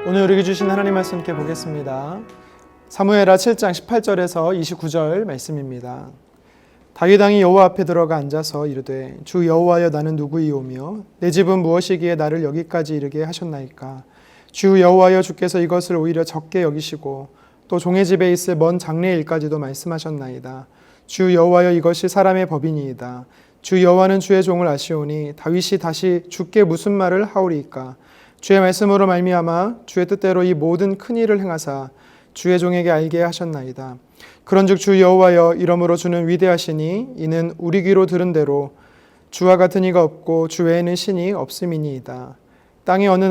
오늘 우리에게 주신 하나님 말씀 함께 보겠습니다. 사무엘하 7장 18절에서 29절 말씀입니다. 다윗 왕이 여호와 앞에 들어가 앉아서 이르되 주 여호와여 나는 누구이오며 내 집은 무엇이기에 나를 여기까지 이르게 하셨나이까. 주 여호와여 주께서 이것을 오히려 적게 여기시고 또 종의 집에 있을 먼 장래의 일까지도 말씀하셨나이다. 주 여호와여 이것이 사람의 법이니이다. 주 여호와는 주의 종을 아시오니 다윗이 다시 주께 무슨 말을 하오리이까. 주의 말씀으로 말미암아 주의 뜻대로 이 모든 큰 일을 행하사 주의 종에게 알게 하셨나이다. 그런즉 주 여호와여 이러므로 주는 위대하시니 이는 우리 귀로 들은 대로 주와 같은 이가 없고 주 외에는 신이 없음이니이다. 땅의 어느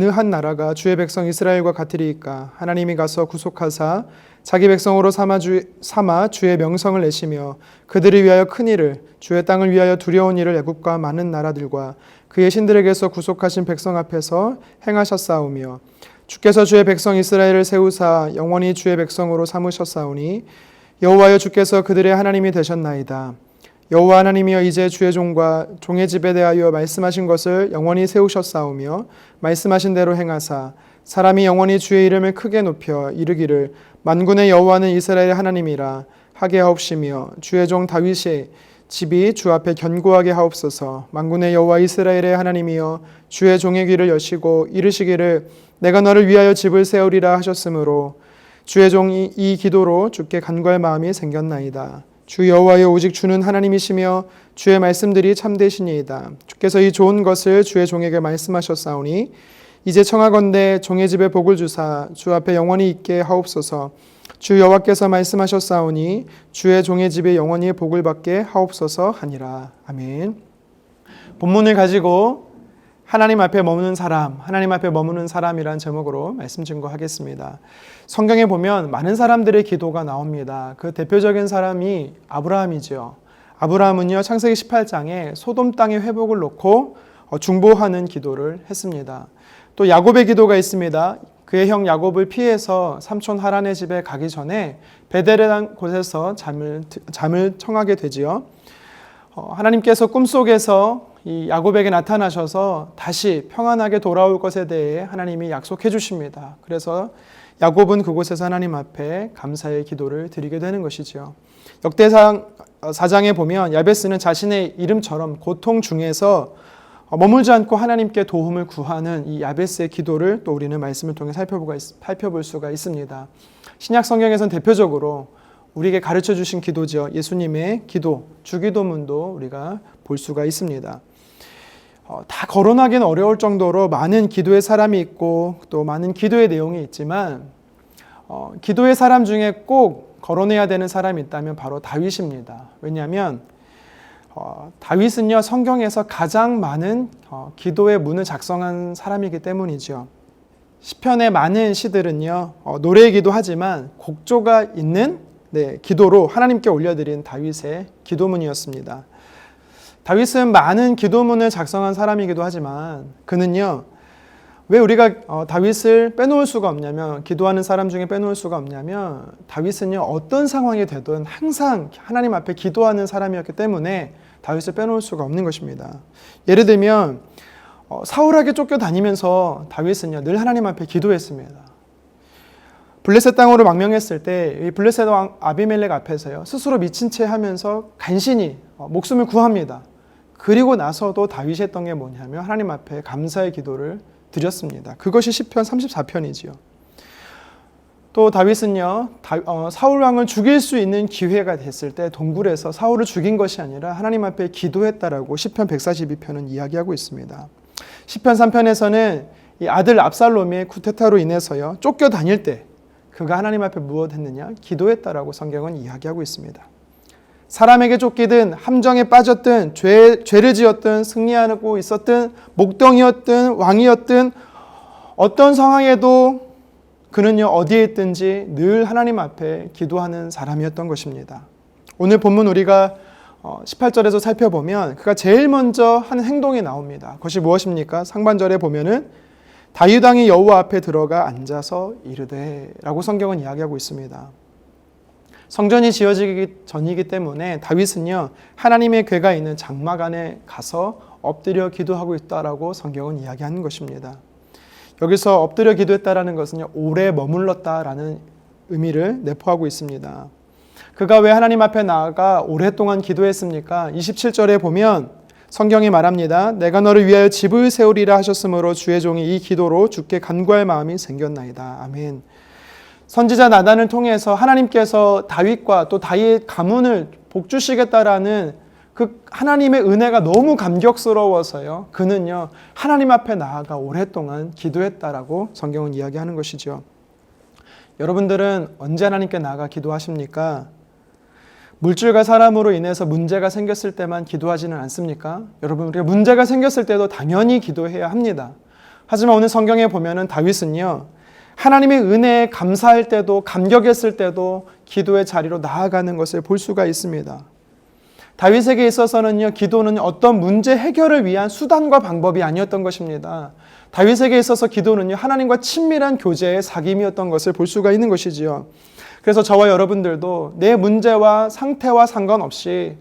한 나라가 주의 백성 이스라엘과 같으리이까. 하나님이 가서 구속하사 자기 백성으로 삼아 주의 명성을 내시며 그들을 위하여 큰 일을 주의 땅을 위하여 두려운 일을 애국과 많은 나라들과 그의 신들에게서 구속하신 백성 앞에서 행하셨사오며 주께서 주의 백성 이스라엘을 세우사 영원히 주의 백성으로 삼으셨사오니 여호와여 주께서 그들의 하나님이 되셨나이다. 여호와 하나님이여 이제 주의 종과 종의 집에 대하여 말씀하신 것을 영원히 세우셨사오며 말씀하신 대로 행하사 사람이 영원히 주의 이름을 크게 높여 이르기를 만군의 여호와는 이스라엘의 하나님이라 하게 하옵시며 주의 종 다윗의 집이 주 앞에 견고하게 하옵소서. 만군의 여호와 이스라엘의 하나님이여 주의 종의 귀를 여시고 이르시기를 내가 너를 위하여 집을 세우리라 하셨으므로 주의 종이 이 기도로 주께 간구할 마음이 생겼나이다. 주 여호와여 오직 주는 하나님이시며 주의 말씀들이 참되시니이다. 주께서 이 좋은 것을 주의 종에게 말씀하셨사오니 이제 청하건대 종의 집에 복을 주사 주 앞에 영원히 있게 하옵소서. 주 여호와께서 말씀하셨사오니 주의 종의 집에 영원히 복을 받게 하옵소서 하니라. 아멘. 본문을 가지고 하나님 앞에 머무는 사람, 하나님 앞에 머무는 사람이란 제목으로 말씀 증거하겠습니다. 성경에 보면 많은 사람들의 기도가 나옵니다. 그 대표적인 사람이 아브라함이죠. 아브라함은요, 창세기 18장에 소돔 땅의 회복을 놓고 중보하는 기도를 했습니다. 또 야곱의 기도가 있습니다. 그의 형 야곱을 피해서 삼촌 하란의 집에 가기 전에 베델이라는 곳에서 잠을 청하게 되지요. 하나님께서 꿈속에서 이 야곱에게 나타나셔서 다시 평안하게 돌아올 것에 대해 하나님이 약속해 주십니다. 그래서 야곱은 그곳에서 하나님 앞에 감사의 기도를 드리게 되는 것이죠. 역대상 4장에 보면 야베스는 자신의 이름처럼 고통 중에서 머물지 않고 하나님께 도움을 구하는 이 야베스의 기도를 또 우리는 말씀을 통해 살펴볼 수가 있습니다. 신약 성경에서는 대표적으로 우리에게 가르쳐 주신 기도죠. 예수님의 기도, 주기도문도 우리가 볼 수가 있습니다. 다 거론하기는 어려울 정도로 많은 기도의 사람이 있고 또 많은 기도의 내용이 있지만 기도의 사람 중에 꼭 거론해야 되는 사람이 있다면 바로 다윗입니다. 왜냐하면 다윗은요, 성경에서 가장 많은 기도의 문을 작성한 사람이기 때문이죠. 시편의 많은 시들은요, 노래이기도 하지만 곡조가 있는 기도로 하나님께 올려드린 다윗의 기도문이었습니다. 다윗은 많은 기도문을 작성한 사람이기도 하지만 그는요, 왜 우리가 다윗을 빼놓을 수가 없냐면, 기도하는 사람 중에 빼놓을 수가 없냐면 다윗은요, 어떤 상황이 되든 항상 하나님 앞에 기도하는 사람이었기 때문에 다윗을 빼놓을 수가 없는 것입니다. 예를 들면 사울에게 쫓겨다니면서 다윗은요, 늘 하나님 앞에 기도했습니다. 블레셋 땅으로 망명했을 때 이 블레셋 왕 아비멜렉 앞에서요, 스스로 미친 채 하면서 간신히 목숨을 구합니다. 그리고 나서도 다윗이 했던 게 뭐냐면 하나님 앞에 감사의 기도를 드렸습니다. 그것이 시편 34편이지요. 또 다윗은요, 사울 왕을 죽일 수 있는 기회가 됐을 때 동굴에서 사울을 죽인 것이 아니라 하나님 앞에 기도했다라고 시편 142편은 이야기하고 있습니다. 시편 3편에서는 이 아들 압살롬의 쿠데타로 인해서요, 쫓겨다닐 때 그가 하나님 앞에 무엇 했느냐? 기도했다라고 성경은 이야기하고 있습니다. 사람에게 쫓기든 함정에 빠졌든 죄를 지었든 승리하고 있었든 목동이었든 왕이었든 어떤 상황에도 그는요, 어디에 있든지 늘 하나님 앞에 기도하는 사람이었던 것입니다. 오늘 본문 우리가 18절에서 살펴보면 그가 제일 먼저 한 행동이 나옵니다. 그것이 무엇입니까? 상반절에 보면은 다윗 왕이 여호와 앞에 들어가 앉아서 이르되 라고 성경은 이야기하고 있습니다. 성전이 지어지기 전이기 때문에 다윗은요, 하나님의 궤가 있는 장막 안에 가서 엎드려 기도하고 있다라고 성경은 이야기하는 것입니다. 여기서 엎드려 기도했다라는 것은요, 오래 머물렀다라는 의미를 내포하고 있습니다. 그가 왜 하나님 앞에 나아가 오랫동안 기도했습니까? 27절에 보면 성경이 말합니다. 내가 너를 위하여 집을 세우리라 하셨으므로 주의 종이 이 기도로 주께 간구할 마음이 생겼나이다. 아멘. 선지자 나단을 통해서 하나님께서 다윗과 또 다윗 가문을 복주시겠다라는 그 하나님의 은혜가 너무 감격스러워서요. 그는요, 하나님 앞에 나아가 오랫동안 기도했다라고 성경은 이야기하는 것이죠. 여러분들은 언제 하나님께 나아가 기도하십니까? 물질과 사람으로 인해서 문제가 생겼을 때만 기도하지는 않습니까? 여러분, 우리가 문제가 생겼을 때도 당연히 기도해야 합니다. 하지만 오늘 성경에 보면은 다윗은요, 하나님의 은혜에 감사할 때도 감격했을 때도 기도의 자리로 나아가는 것을 볼 수가 있습니다. 다윗에게 있어서는요, 기도는 어떤 문제 해결을 위한 수단과 방법이 아니었던 것입니다. 다윗에게 있어서 기도는요, 하나님과 친밀한 교제의 사귐이었던 것을 볼 수가 있는 것이지요. 그래서 저와 여러분들도 내 문제와 상태와 상관없이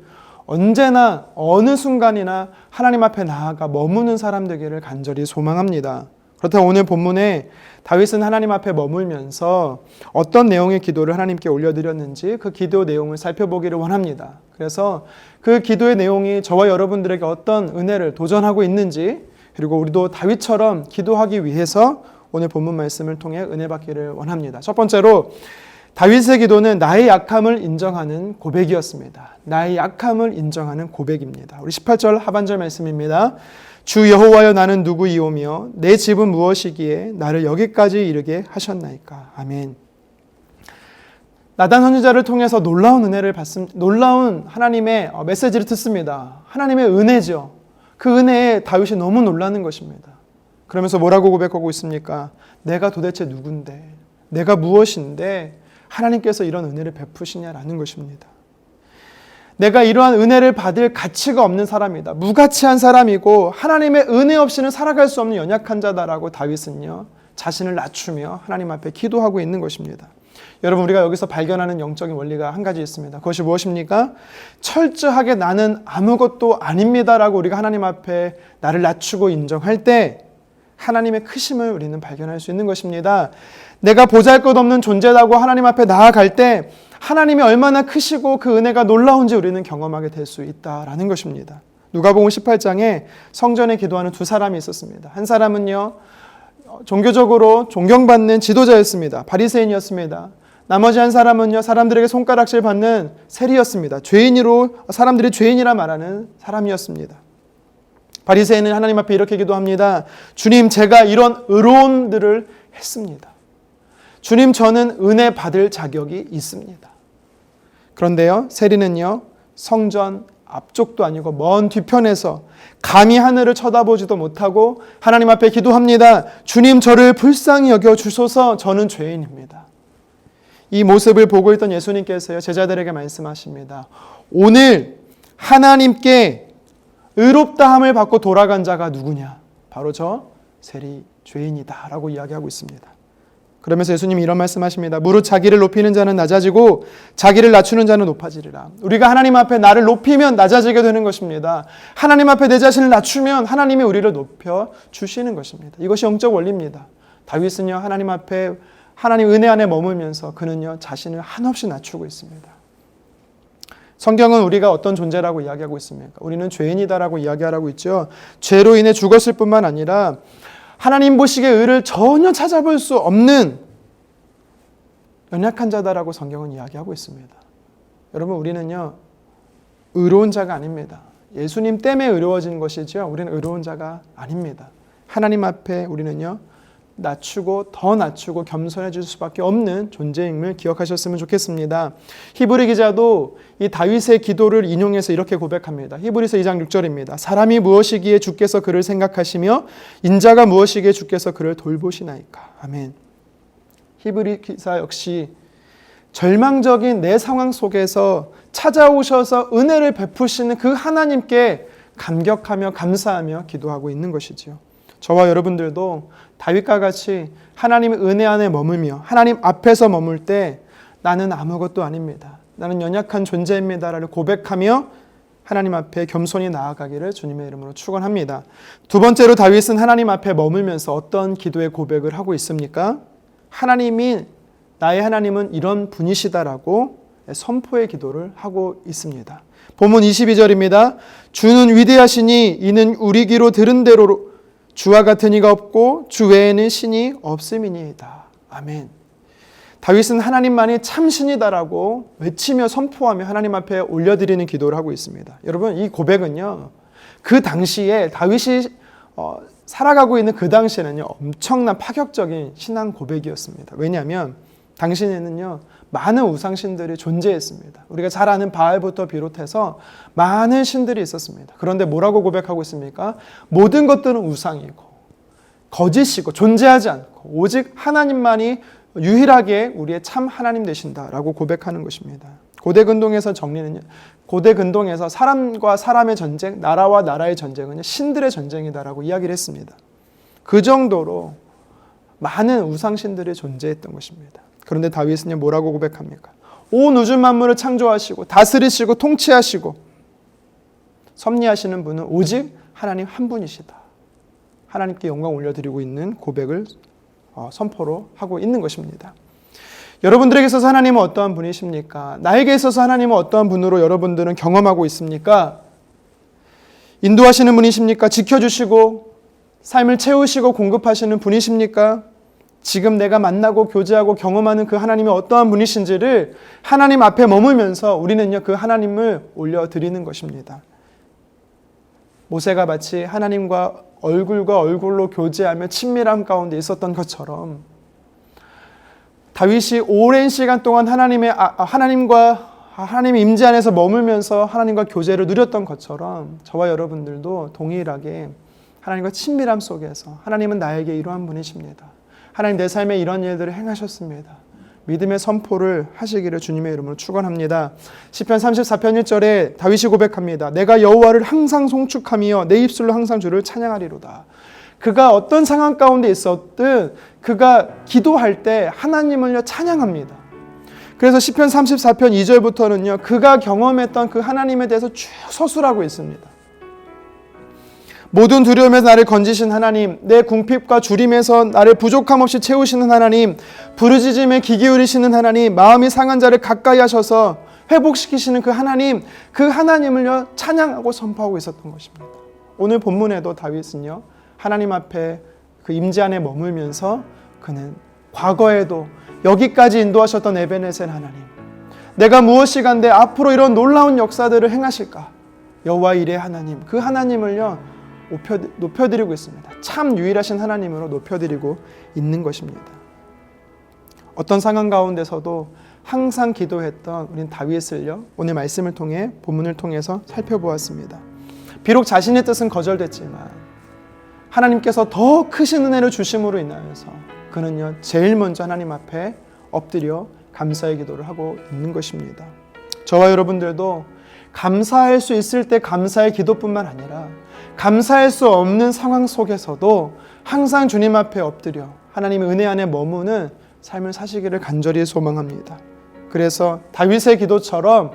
언제나 어느 순간이나 하나님 앞에 나아가 머무는 사람 되기를 간절히 소망합니다. 그렇다면 오늘 본문에 다윗은 하나님 앞에 머물면서 어떤 내용의 기도를 하나님께 올려드렸는지 그 기도 내용을 살펴보기를 원합니다. 그래서 그 기도의 내용이 저와 여러분들에게 어떤 은혜를 도전하고 있는지, 그리고 우리도 다윗처럼 기도하기 위해서 오늘 본문 말씀을 통해 은혜 받기를 원합니다. 첫 번째로 다윗의 기도는 나의 약함을 인정하는 고백이었습니다. 나의 약함을 인정하는 고백입니다. 우리 18절 하반절 말씀입니다. 주 여호와여 나는 누구이오며 내 집은 무엇이기에 나를 여기까지 이르게 하셨나이까. 아멘. 나단 선지자를 통해서 놀라운 은혜를 놀라운 하나님의 메시지를 듣습니다. 하나님의 은혜죠. 그 은혜에 다윗이 너무 놀라는 것입니다. 그러면서 뭐라고 고백하고 있습니까? 내가 도대체 누군데, 내가 무엇인데 하나님께서 이런 은혜를 베푸시냐라는 것입니다. 내가 이러한 은혜를 받을 가치가 없는 사람이다. 무가치한 사람이고 하나님의 은혜 없이는 살아갈 수 없는 연약한 자다라고 다윗은요, 자신을 낮추며 하나님 앞에 기도하고 있는 것입니다. 여러분, 우리가 여기서 발견하는 영적인 원리가 한 가지 있습니다. 그것이 무엇입니까? 철저하게 나는 아무것도 아닙니다라고 우리가 하나님 앞에 나를 낮추고 인정할 때 하나님의 크심을 우리는 발견할 수 있는 것입니다. 내가 보잘것없는 존재라고 하나님 앞에 나아갈 때 하나님이 얼마나 크시고 그 은혜가 놀라운지 우리는 경험하게 될 수 있다라는 것입니다. 누가복음 18장에 성전에 기도하는 두 사람이 있었습니다. 한 사람은요, 종교적으로 존경받는 지도자였습니다. 바리새인이었습니다. 나머지 한 사람은요, 사람들에게 손가락질 받는 세리였습니다. 죄인으로 사람들이 죄인이라 말하는 사람이었습니다. 바리새인은 하나님 앞에 이렇게 기도합니다. 주님, 제가 이런 의로움들을 했습니다. 주님, 저는 은혜 받을 자격이 있습니다. 그런데요, 세리는요, 성전 앞쪽도 아니고 먼 뒤편에서 감히 하늘을 쳐다보지도 못하고 하나님 앞에 기도합니다. 주님, 저를 불쌍히 여겨 주소서. 저는 죄인입니다. 이 모습을 보고 있던 예수님께서요, 제자들에게 말씀하십니다. 오늘 하나님께 의롭다함을 받고 돌아간 자가 누구냐? 바로 저 세리 죄인이다 라고 이야기하고 있습니다. 그러면서 예수님이 이런 말씀하십니다. 무릇 자기를 높이는 자는 낮아지고 자기를 낮추는 자는 높아지리라. 우리가 하나님 앞에 나를 높이면 낮아지게 되는 것입니다. 하나님 앞에 내 자신을 낮추면 하나님이 우리를 높여 주시는 것입니다. 이것이 영적 원리입니다. 다윗은요, 하나님 앞에 하나님 은혜 안에 머물면서 그는요, 자신을 한없이 낮추고 있습니다. 성경은 우리가 어떤 존재라고 이야기하고 있습니까? 우리는 죄인이다라고 이야기하고 있죠. 죄로 인해 죽었을 뿐만 아니라 하나님 보시기에 의를 전혀 찾아볼 수 없는 연약한 자다라고 성경은 이야기하고 있습니다. 여러분, 우리는요, 의로운 자가 아닙니다. 예수님 때문에 의로워진 것이죠. 우리는 의로운 자가 아닙니다. 하나님 앞에 우리는요, 낮추고 더 낮추고 겸손해질 수밖에 없는 존재임을 기억하셨으면 좋겠습니다. 히브리 기자도 이 다윗의 기도를 인용해서 이렇게 고백합니다. 히브리서 2장 6절입니다. 사람이 무엇이기에 주께서 그를 생각하시며 인자가 무엇이기에 주께서 그를 돌보시나이까. 아멘. 히브리 기자 역시 절망적인 내 상황 속에서 찾아오셔서 은혜를 베푸시는 그 하나님께 감격하며 감사하며 기도하고 있는 것이지요. 저와 여러분들도 다윗과 같이 하나님의 은혜 안에 머물며 하나님 앞에서 머물 때 나는 아무것도 아닙니다. 나는 연약한 존재입니다라고 고백하며 하나님 앞에 겸손히 나아가기를 주님의 이름으로 축원합니다. 두 번째로 다윗은 하나님 앞에 머물면서 어떤 기도의 고백을 하고 있습니까? 하나님이 나의 하나님은 이런 분이시다라고 선포의 기도를 하고 있습니다. 본문 22절입니다. 주는 위대하시니 이는 우리 귀로 들은 대로 주와 같은 이가 없고 주 외에는 신이 없음이니이다. 아멘. 다윗은 하나님만이 참 신이다라고 외치며 선포하며 하나님 앞에 올려드리는 기도를 하고 있습니다. 여러분, 이 고백은요, 그 당시에 다윗이 살아가고 있는 그 당시에는요, 엄청난 파격적인 신앙 고백이었습니다. 왜냐하면 당시에는요, 많은 우상신들이 존재했습니다. 우리가 잘 아는 바알부터 비롯해서 많은 신들이 있었습니다. 그런데 뭐라고 고백하고 있습니까? 모든 것들은 우상이고 거짓이고 존재하지 않고 오직 하나님만이 유일하게 우리의 참 하나님 되신다라고 고백하는 것입니다. 고대 근동에서 정리는요, 고대 근동에서 사람과 사람의 전쟁, 나라와 나라의 전쟁은 신들의 전쟁이다라고 이야기를 했습니다. 그 정도로 많은 우상신들이 존재했던 것입니다. 그런데 다윗은 뭐라고 고백합니까? 온 우주 만물을 창조하시고 다스리시고 통치하시고 섭리하시는 분은 오직 하나님 한 분이시다. 하나님께 영광 올려드리고 있는 고백을 선포로 하고 있는 것입니다. 여러분들에게 있어서 하나님은 어떠한 분이십니까? 나에게 있어서 하나님은 어떠한 분으로 여러분들은 경험하고 있습니까? 인도하시는 분이십니까? 지켜주시고 삶을 채우시고 공급하시는 분이십니까? 지금 내가 만나고 교제하고 경험하는 그 하나님이 어떠한 분이신지를 하나님 앞에 머물면서 우리는요, 그 하나님을 올려드리는 것입니다. 모세가 마치 하나님과 얼굴과 얼굴로 교제하며 친밀함 가운데 있었던 것처럼 다윗이 오랜 시간 동안 하나님의 임재 안에서 머물면서 하나님과 교제를 누렸던 것처럼 저와 여러분들도 동일하게 하나님과 친밀함 속에서 하나님은 나에게 이러한 분이십니다. 하나님 내 삶에 이런 일들을 행하셨습니다. 믿음의 선포를 하시기를 주님의 이름으로 축원합니다. 시편 34편 1절에 다윗이 고백합니다. 내가 여호와를 항상 송축하며 내 입술로 항상 주를 찬양하리로다. 그가 어떤 상황 가운데 있었든 그가 기도할 때 하나님을요 찬양합니다. 그래서 시편 34편 2절부터는요 그가 경험했던 그 하나님에 대해서 쭉 서술하고 있습니다. 모든 두려움에서 나를 건지신 하나님, 내 궁핍과 주림에서 나를 부족함 없이 채우시는 하나님, 부르짖음에 귀 기울이시는 하나님, 마음이 상한 자를 가까이 하셔서 회복시키시는 그 하나님을요 찬양하고 선포하고 있었던 것입니다. 오늘 본문에도 다윗은요 하나님 앞에 그 임재 안에 머물면서 그는 과거에도 여기까지 인도하셨던 에베네셀 하나님, 내가 무엇이 간데 앞으로 이런 놀라운 역사들을 행하실까? 여호와 이레 하나님, 그 하나님을요 높여드리고 있습니다. 참 유일하신 하나님으로 높여드리고 있는 것입니다. 어떤 상황 가운데서도 항상 기도했던 우린 다윗을요 오늘 말씀을 통해 본문을 통해서 살펴보았습니다. 비록 자신의 뜻은 거절됐지만 하나님께서 더 크신 은혜를 주심으로 인하여서 그는요 제일 먼저 하나님 앞에 엎드려 감사의 기도를 하고 있는 것입니다. 저와 여러분들도 감사할 수 있을 때 감사의 기도뿐만 아니라 감사할 수 없는 상황 속에서도 항상 주님 앞에 엎드려 하나님의 은혜 안에 머무는 삶을 사시기를 간절히 소망합니다. 그래서 다윗의 기도처럼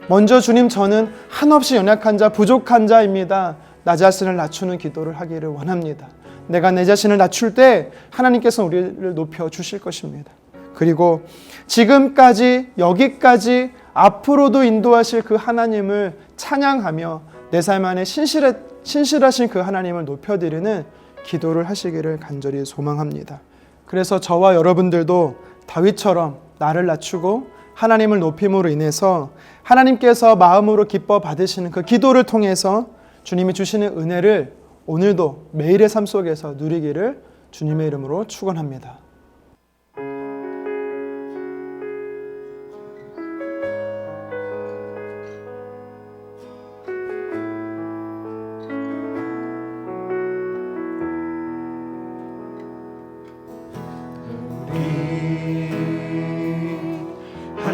먼저 주님, 저는 한없이 연약한 자, 부족한 자입니다. 나 자신을 낮추는 기도를 하기를 원합니다. 내가 내 자신을 낮출 때 하나님께서 우리를 높여 주실 것입니다. 그리고 지금까지 여기까지 앞으로도 인도하실 그 하나님을 찬양하며 내 삶 안에 신실하신 그 하나님을 높여드리는 기도를 하시기를 간절히 소망합니다. 그래서 저와 여러분들도 다윗처럼 나를 낮추고 하나님을 높임으로 인해서 하나님께서 마음으로 기뻐 받으시는 그 기도를 통해서 주님이 주시는 은혜를 오늘도 매일의 삶 속에서 누리기를 주님의 이름으로 축원합니다.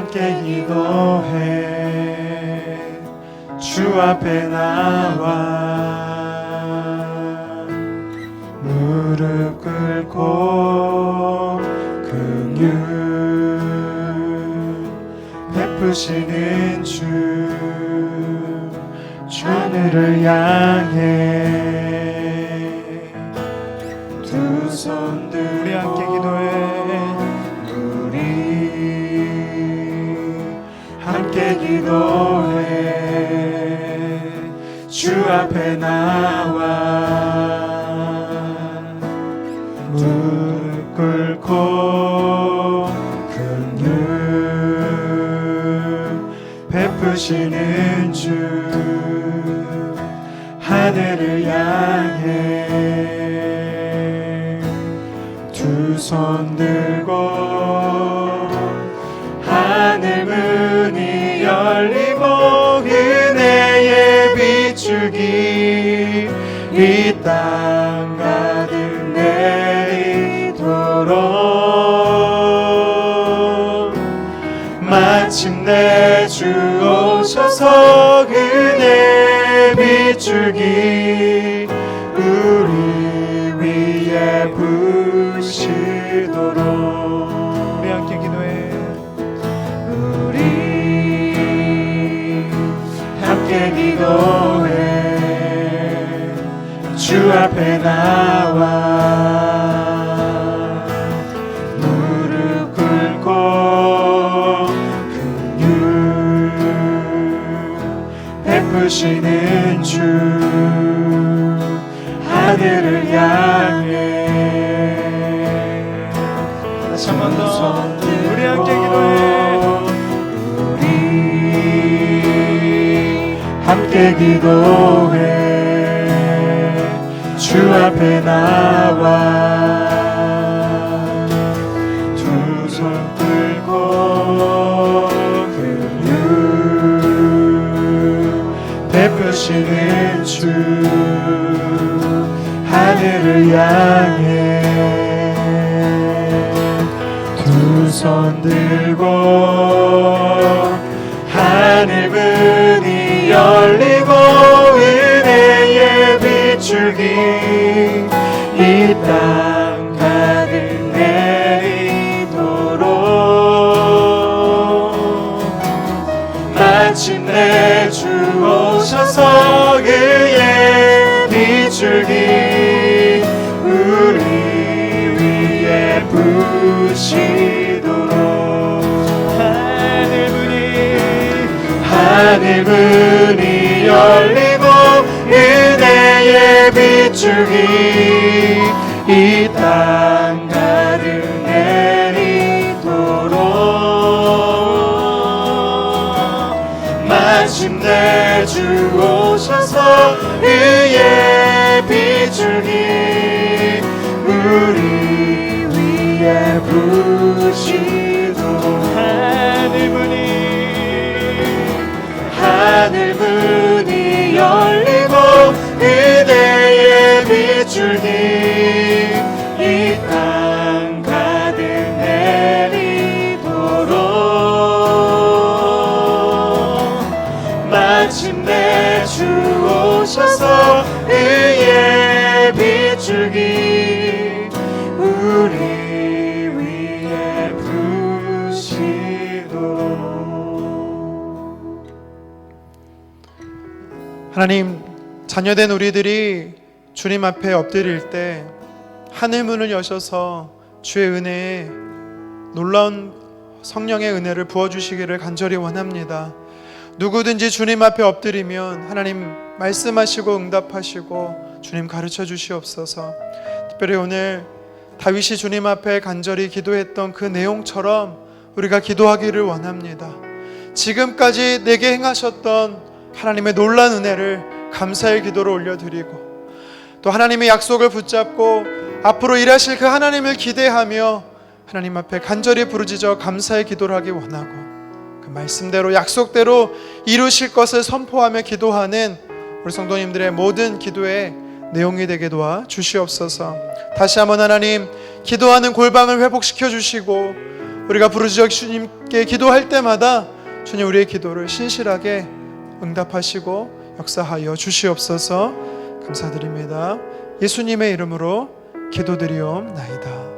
함께 기도해 주 앞에 나와 무릎 꿇고 긍휼 베푸시는 주 하늘을 향해 두 손들 우리 함께 기도해. 우리 함께 기도해 주 앞에 나와 무릎 꿇고 긍휼 베푸시는 주 하늘을 향해 두 손 들고 하늘 문이 열리고 은혜의 비추기 이 땅 가득 내리도록 마침내 주 오셔서 은혜 비추기 우리 위에 부시도록 우리 함께 기도해. 우리 함께 기도해 주 앞에 나와 무릎 꿇고 긍휼 베푸시는 주 하늘을 향해 다시 한 번 더. 우리 함께 기도해. 함께 기도해 주 앞에 나와 두 손 들고 긍휼 베푸시는 주 하늘을 향해 두 손 들고 하늘 문이 열리고 은혜의 비추기 이 땅 가득 내리도록 마침내 주 오셔서 그의 비추기 우리 위에 부시도록 하늘 문이 열리고 은혜의 비추기 이 땅 가득 내리도록 마침내 주 오셔서 그의 비추기 우리 위에 부시도록 하늘 문이 열리고 그대의 비추기 이 땅 가득 내리도록 마침내 주 오셔서 그의 비추기 우리 위에 부시도록 하나님, 자녀된 우리들이 주님 앞에 엎드릴 때 하늘 문을 여셔서 주의 은혜에 놀라운 성령의 은혜를 부어주시기를 간절히 원합니다. 누구든지 주님 앞에 엎드리면 하나님 말씀하시고 응답하시고 주님 가르쳐 주시옵소서. 특별히 오늘 다윗이 주님 앞에 간절히 기도했던 그 내용처럼 우리가 기도하기를 원합니다. 지금까지 내게 행하셨던 하나님의 놀라운 은혜를 감사의 기도로 올려드리고 또 하나님의 약속을 붙잡고 앞으로 일하실 그 하나님을 기대하며 하나님 앞에 간절히 부르짖어 감사의 기도를 하기 원하고 그 말씀대로 약속대로 이루실 것을 선포하며 기도하는 우리 성도님들의 모든 기도의 내용이 되게 도와 주시옵소서. 다시 한번 하나님 기도하는 골방을 회복시켜 주시고 우리가 부르짖어 주님께 기도할 때마다 주님 우리의 기도를 신실하게 응답하시고 역사하여 주시옵소서. 감사드립니다. 예수님의 이름으로 기도드리옵나이다.